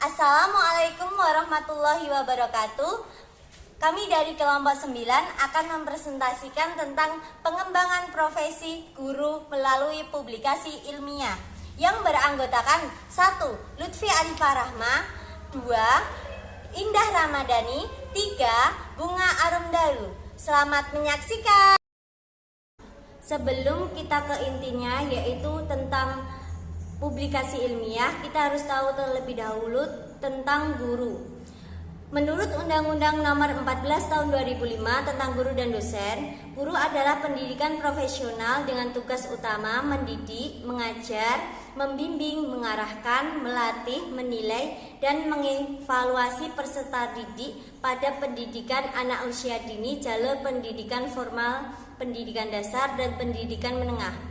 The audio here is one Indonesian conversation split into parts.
Assalamualaikum warahmatullahi wabarakatuh. Kami dari kelompok 9 akan mempresentasikan tentang pengembangan profesi guru melalui publikasi ilmiah yang beranggotakan 1. Lutfi Arifah Rahma, 2. Indah Ramadhani, 3. Bunga Arumdalu. Selamat menyaksikan. Sebelum kita ke intinya, yaitu tentang publikasi ilmiah, kita harus tahu terlebih dahulu tentang guru. Menurut Undang-Undang Nomor 14 Tahun 2005 tentang guru dan dosen, guru adalah pendidikan profesional dengan tugas utama mendidik, mengajar, membimbing, mengarahkan, melatih, menilai, dan mengevaluasi peserta didik pada pendidikan anak usia dini, jalur pendidikan formal, pendidikan dasar, dan pendidikan menengah.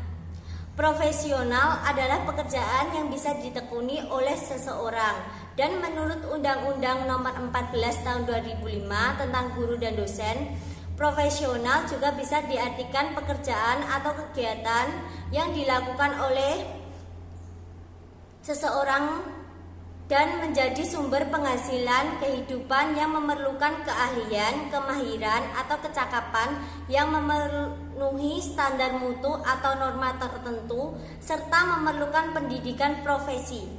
Profesional adalah pekerjaan yang bisa ditekuni oleh seseorang, dan menurut Undang-Undang Nomor 14 Tahun 2005 tentang guru dan dosen, profesional juga bisa diartikan pekerjaan atau kegiatan yang dilakukan oleh seseorang dan menjadi sumber penghasilan kehidupan yang memerlukan keahlian, kemahiran, atau kecakapan yang memenuhi standar mutu atau norma tertentu, serta memerlukan pendidikan profesi.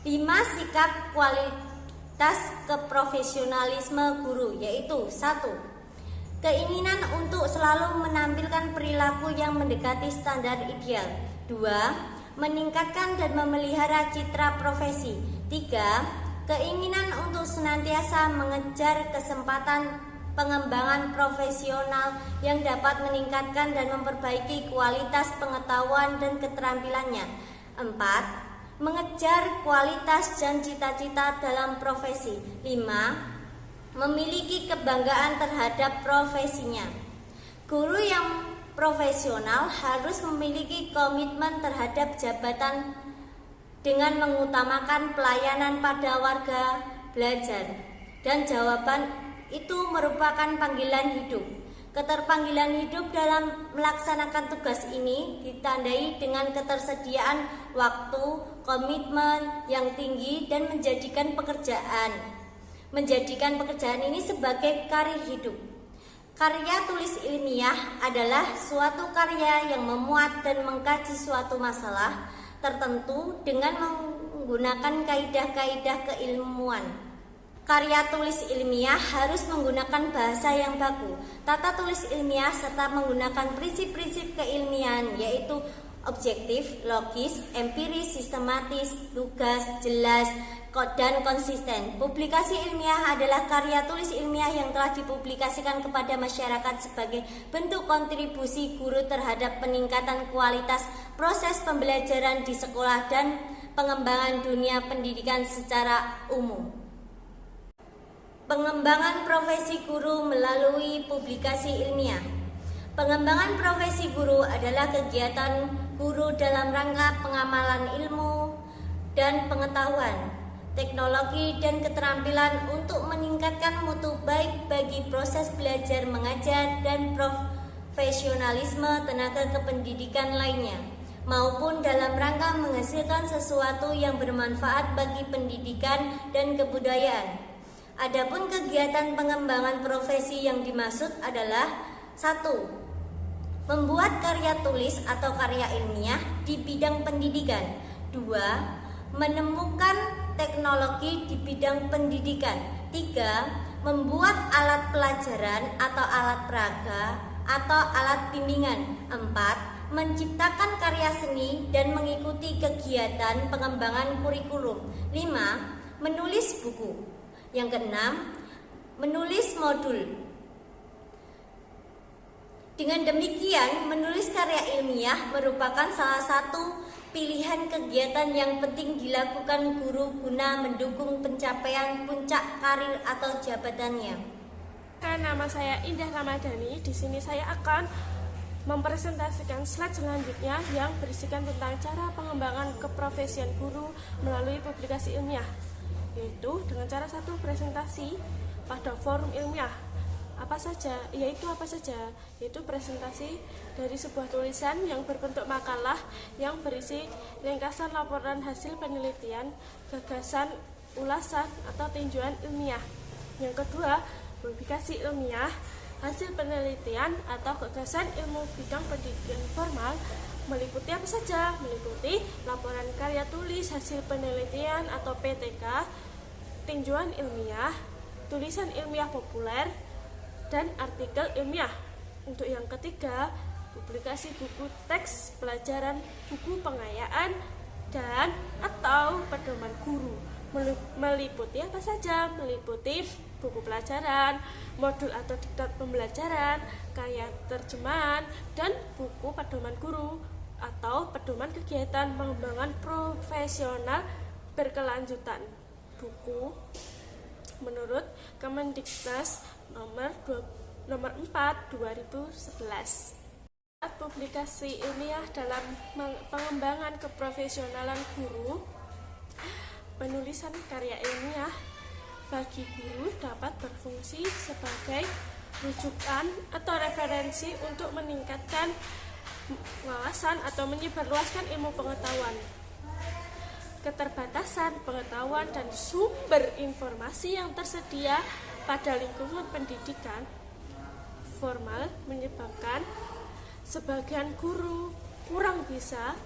5. Sikap kualitas keprofesionalisme guru, yaitu 1. Keinginan untuk selalu menampilkan perilaku yang mendekati standar ideal. 2. Meningkatkan dan memelihara citra profesi. 3. Keinginan untuk senantiasa mengejar kesempatan pengembangan profesional yang dapat meningkatkan dan memperbaiki kualitas pengetahuan dan keterampilannya. 4. Mengejar kualitas dan cita-cita dalam profesi. 5. Memiliki kebanggaan terhadap profesinya. Guru yang profesional harus memiliki komitmen terhadap jabatan dengan mengutamakan pelayanan pada warga belajar, dan jawaban itu merupakan panggilan hidup. Keterpanggilan hidup dalam melaksanakan tugas ini ditandai dengan ketersediaan waktu, komitmen yang tinggi, dan menjadikan pekerjaan ini sebagai karir hidup. Karya tulis ilmiah adalah suatu karya yang memuat dan mengkaji suatu masalah tertentu dengan menggunakan kaidah-kaidah keilmuan. Karya tulis ilmiah harus menggunakan bahasa yang baku, tata tulis ilmiah, serta menggunakan prinsip-prinsip keilmian, yaitu objektif, logis, empiris, sistematis, lugas, jelas, dan konsisten. Publikasi ilmiah adalah karya tulis ilmiah yang telah dipublikasikan kepada masyarakat sebagai bentuk kontribusi guru terhadap peningkatan kualitas proses pembelajaran di sekolah dan pengembangan dunia pendidikan secara umum. Pengembangan profesi guru melalui publikasi ilmiah. Pengembangan profesi guru adalah kegiatan guru dalam rangka pengamalan ilmu dan pengetahuan, teknologi, dan keterampilan untuk meningkatkan mutu baik bagi proses belajar mengajar dan profesionalisme tenaga kependidikan lainnya, maupun dalam rangka menghasilkan sesuatu yang bermanfaat bagi pendidikan dan kebudayaan. Adapun kegiatan pengembangan profesi yang dimaksud adalah 1. Membuat karya tulis atau karya ilmiah di bidang pendidikan. 2. Menemukan teknologi di bidang pendidikan. 3. Membuat alat pelajaran atau alat peraga atau alat bimbingan. 4. Menciptakan karya seni dan mengikuti kegiatan pengembangan kurikulum. 5. Menulis buku. Yang keenam, menulis modul. Dengan demikian, menulis karya ilmiah merupakan salah satu pilihan kegiatan yang penting dilakukan guru guna mendukung pencapaian puncak karir atau jabatannya. Nama saya Indah Ramadhani. Di sini saya akan mempresentasikan slide selanjutnya yang berisikan tentang cara pengembangan keprofesian guru melalui publikasi ilmiah, yaitu dengan cara 1. Presentasi pada forum ilmiah. Apa saja? Yaitu presentasi dari sebuah tulisan yang berbentuk makalah yang berisi ringkasan laporan hasil penelitian, gagasan ulasan atau tinjauan ilmiah. Yang kedua, publikasi ilmiah, hasil penelitian atau gagasan ilmu bidang pendidikan formal meliputi apa saja? Meliputi laporan karya tulis, hasil penelitian atau PTK, tinjauan ilmiah, tulisan ilmiah populer, dan artikel ilmiah. Untuk yang ketiga, publikasi buku teks pelajaran, buku pengayaan, dan atau pedoman guru. Meliputi apa saja? Meliputi buku pelajaran, modul atau diktat pembelajaran, karya terjemahan, dan buku pedoman guru atau pedoman kegiatan pengembangan profesional berkelanjutan. Buku menurut Kemendiknas nomor 4 2011. Publikasi ilmiah dalam pengembangan keprofesionalan guru. Penulisan karya ilmiah bagi guru dapat berfungsi sebagai rujukan atau referensi untuk meningkatkan wawasan atau menyebarluaskan ilmu pengetahuan. Keterbatasan pengetahuan dan sumber informasi yang tersedia pada lingkungan pendidikan formal menyebabkan sebagian guru kurang bisa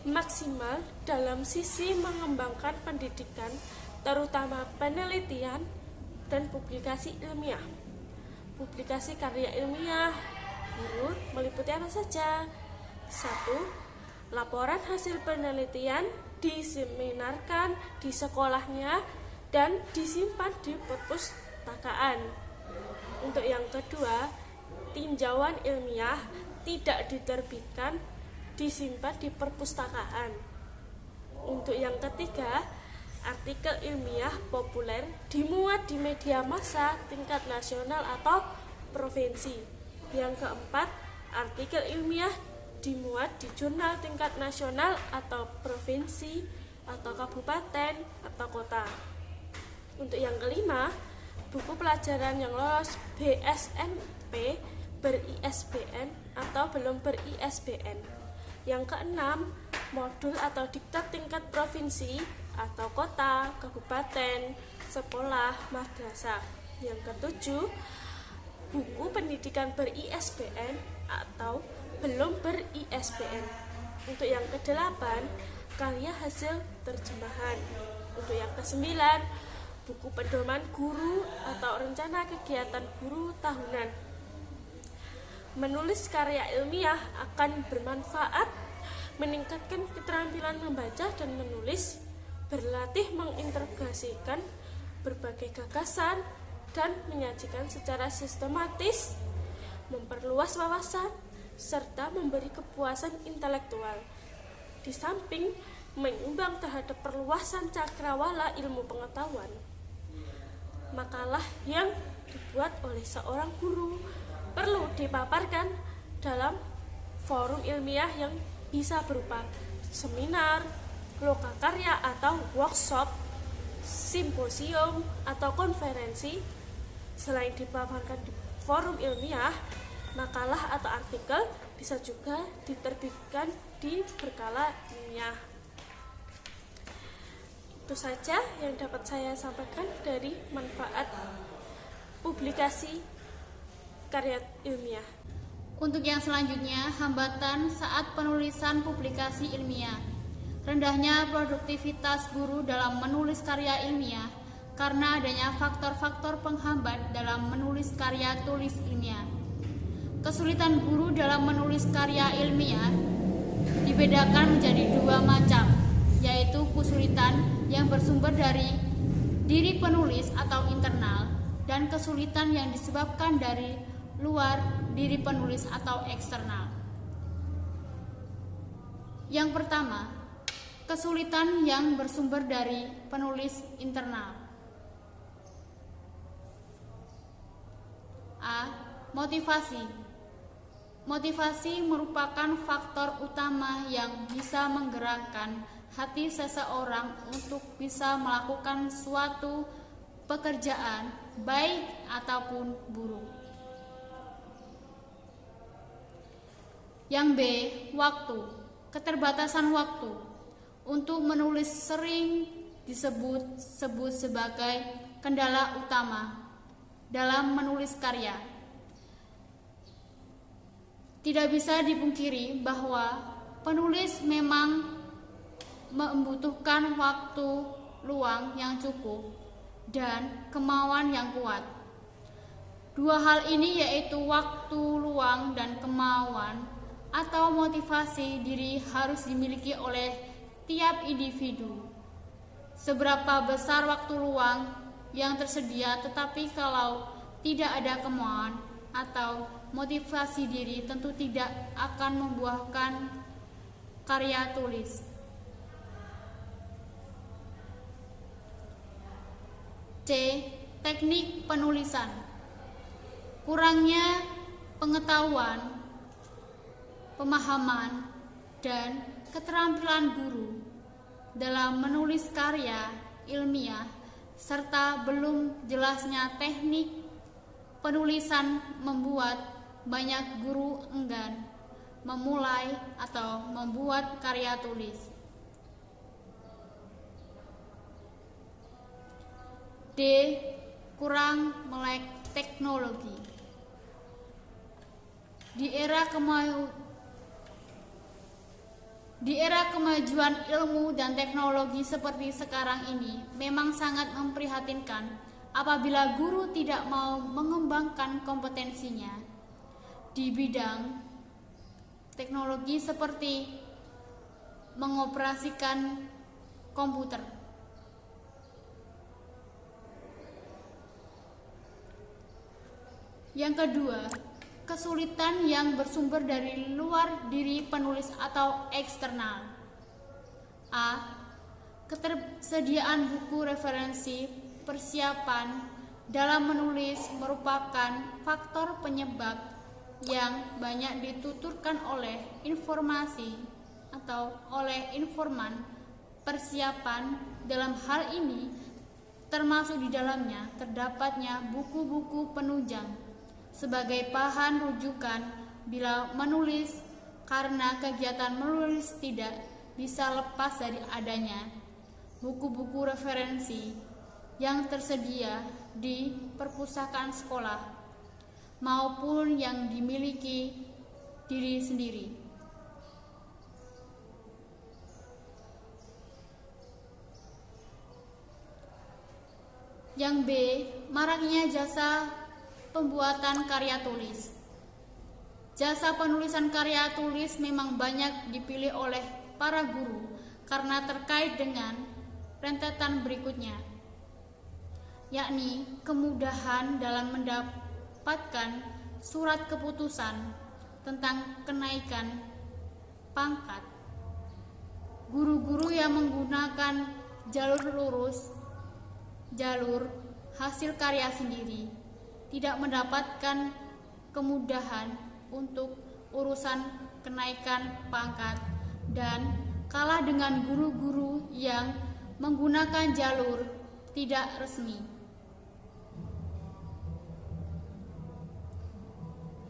maksimal dalam sisi mengembangkan pendidikan, terutama penelitian dan publikasi ilmiah. Publikasi karya ilmiah guru meliputi apa saja? 1. Laporan hasil penelitian diseminarkan di sekolahnya dan disimpan di perpustakaan. Untuk yang kedua, tinjauan ilmiah tidak diterbitkan, disimpan di perpustakaan. Untuk yang ketiga, artikel ilmiah populer dimuat di media massa tingkat nasional atau provinsi. Yang keempat, artikel ilmiah dimuat di jurnal tingkat nasional atau provinsi atau kabupaten atau kota. Untuk yang kelima, buku pelajaran yang lolos BSMP ber-ISBN atau belum ber-ISBN. Yang keenam, modul atau diktat tingkat provinsi atau kota, kabupaten, sekolah, madrasah. Yang ketujuh, buku pendidikan ber-ISBN atau belum ber-ISBN. Untuk yang kedelapan, karya hasil terjemahan. Untuk yang kesembilan, buku pedoman guru atau rencana kegiatan guru tahunan. Menulis karya ilmiah akan bermanfaat, meningkatkan keterampilan membaca dan menulis, berlatih mengintegrasikan berbagai gagasan dan menyajikan secara sistematis, memperluas wawasan, serta memberi kepuasan intelektual. Di samping menyumbang terhadap perluasan cakrawala ilmu pengetahuan. Makalah yang dibuat oleh seorang guru perlu dipaparkan dalam forum ilmiah yang bisa berupa seminar, lokakarya atau workshop, simposium atau konferensi. Selain dipaparkan di forum ilmiah, makalah atau artikel bisa juga diterbitkan di berkala ilmiah. Itu saja yang dapat saya sampaikan dari manfaat publikasi karya ilmiah. Untuk yang selanjutnya, hambatan saat penulisan publikasi ilmiah. Rendahnya produktivitas guru dalam menulis karya ilmiah karena adanya faktor-faktor penghambat dalam menulis karya tulis ilmiah. Kesulitan guru dalam menulis karya ilmiah dibedakan menjadi dua macam, yaitu kesulitan yang bersumber dari diri penulis atau internal, dan kesulitan yang disebabkan dari luar diri penulis atau eksternal. Yang pertama, kesulitan yang bersumber dari penulis internal. A. Motivasi. Motivasi merupakan faktor utama yang bisa menggerakkan hati seseorang untuk bisa melakukan suatu pekerjaan, baik ataupun buruk. Yang B. Waktu. Keterbatasan waktu. Untuk menulis sering disebut sebagai kendala utama dalam menulis karya. Tidak bisa dipungkiri bahwa penulis memang membutuhkan waktu luang yang cukup dan kemauan yang kuat. Dua hal ini yaitu waktu luang dan kemauan atau motivasi diri harus dimiliki oleh tiap individu. Seberapa besar waktu luang yang tersedia, tetapi kalau tidak ada kemauan atau motivasi diri, tentu tidak akan membuahkan karya tulis. C. Teknik penulisan. Kurangnya pengetahuan, pemahaman, dan keterampilan guru dalam menulis karya ilmiah serta belum jelasnya teknik penulisan membuat banyak guru enggan memulai atau membuat karya tulis. D. Kurang melek teknologi. Di era kemajuan ilmu dan teknologi seperti sekarang ini, memang sangat memprihatinkan apabila guru tidak mau mengembangkan kompetensinya di bidang teknologi seperti mengoperasikan komputer. Yang kedua, kesulitan yang bersumber dari luar diri penulis atau eksternal. A. Ketersediaan buku referensi persiapan dalam menulis merupakan faktor penyebab yang banyak dituturkan oleh informasi atau oleh informan persiapan. Dalam hal ini termasuk di dalamnya terdapatnya buku-buku penunjang sebagai bahan rujukan bila menulis, karena kegiatan menulis tidak bisa lepas dari adanya buku-buku referensi yang tersedia di perpustakaan sekolah maupun yang dimiliki diri sendiri. Yang B. Maraknya jasa pembuatan karya tulis. Jasa penulisan karya tulis memang banyak dipilih oleh para guru karena terkait dengan rentetan berikutnya, yakni kemudahan dalam mendapatkan surat keputusan tentang kenaikan pangkat. Guru-guru yang menggunakan jalur lurus, jalur hasil karya sendiri, tidak mendapatkan kemudahan untuk urusan kenaikan pangkat dan kalah dengan guru-guru yang menggunakan jalur tidak resmi.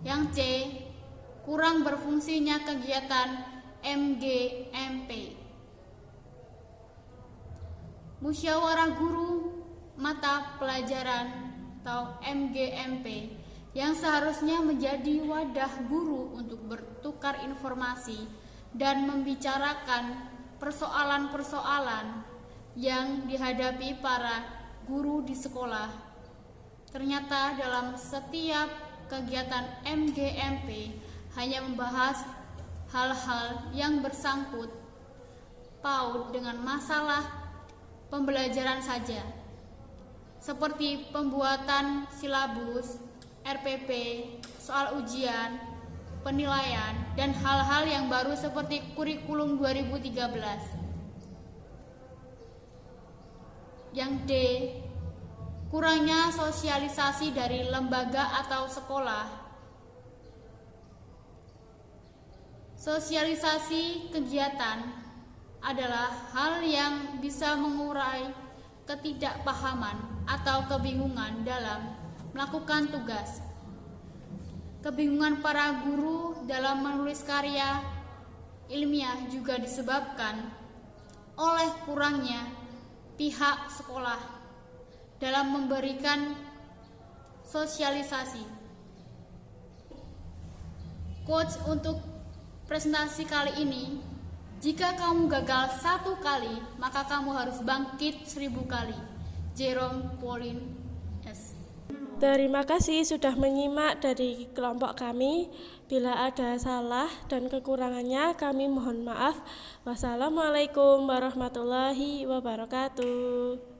Yang C. Kurang berfungsinya kegiatan MGMP. Musyawarah guru mata pelajaran atau MGMP yang seharusnya menjadi wadah guru untuk bertukar informasi dan membicarakan persoalan-persoalan yang dihadapi para guru di sekolah. Ternyata dalam setiap kegiatan MGMP hanya membahas hal-hal yang bersangkut paut dengan masalah pembelajaran saja, seperti pembuatan silabus, RPP, soal ujian, penilaian, dan hal-hal yang baru seperti kurikulum 2013. Yang D. Kurangnya sosialisasi dari lembaga atau sekolah. Sosialisasi kegiatan adalah hal yang bisa mengurai ketidakpahaman atau kebingungan dalam melakukan tugas. Kebingungan para guru dalam menulis karya ilmiah juga disebabkan oleh kurangnya pihak sekolah dalam memberikan sosialisasi. Quotes untuk presentasi kali ini, jika kamu gagal 1 kali, maka kamu harus bangkit 1000 kali. Jerome Pauline S. Terima kasih sudah menyimak dari kelompok kami. Bila ada salah dan kekurangannya, kami mohon maaf. Wassalamualaikum warahmatullahi wabarakatuh.